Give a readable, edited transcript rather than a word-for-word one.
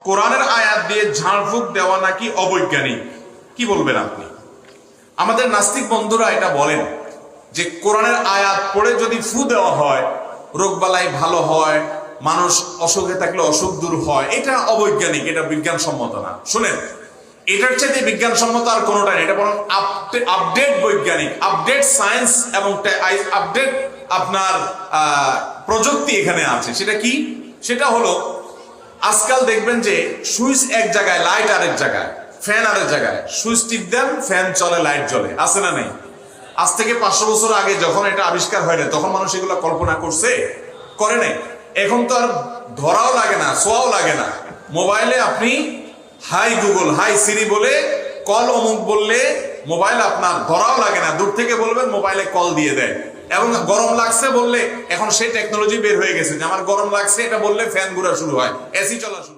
কোরআনের আয়াত দিয়ে ঝাড়ফুঁক দেওয়া নাকি অবৈজ্ঞানিক, কি বলবেন আপনি? আমাদের নাস্তিক বন্ধুরা এটা বলেন যে কোরআনের আয়াত পড়ে যদি ফু দেওয়া হয় রোগবালাই ভালো হয়, মানুষ অসুখে থাকলে অসুখ দূর হয়, এটা অবৈজ্ঞানিক, এটা বিজ্ঞানসম্মত না। শুনেন, এটার চাইতে বিজ্ঞানসম্মত আর কোনোটা নেই। এটা বরং আপডেট বৈজ্ঞানিক, আপডেট সায়েন্স এবং আপডেট আপনার প্রযুক্তি এখানে আছে। সেটা কি? সেটা হলো আজকাল দেখবেন যে সুইচ এক জায়গায়, লাইট আরেক জায়গায়, ফ্যান আরেক জায়গায়। সুইচ টিপ দেন, ফ্যান চলে, লাইট জ্বলে, আছে না নেই? আজ থেকে 500 বছর আগে যখন এটা আবিষ্কার হয় না, তখন মানুষ এগুলো কল্পনা করছে? করে নাই। এখন তো আর ধরাও লাগে না, ছোঁয়াও লাগে না। মোবাইলে আপনি হাই গুগল, হাই সিরি বলে কল অমুক বললে মোবাইল আপনার ধরাও লাগে না, দূর থেকে বলবেন, মোবাইলে কল দিয়ে দেয়। এবং গরম লাগছে বললে এখন সেই টেকনোলজি বের হয়ে গেছে যে আমার গরম লাগছে এটা বললে ফ্যান ঘোরা শুরু হয়, এসি চলা শুরু হয়।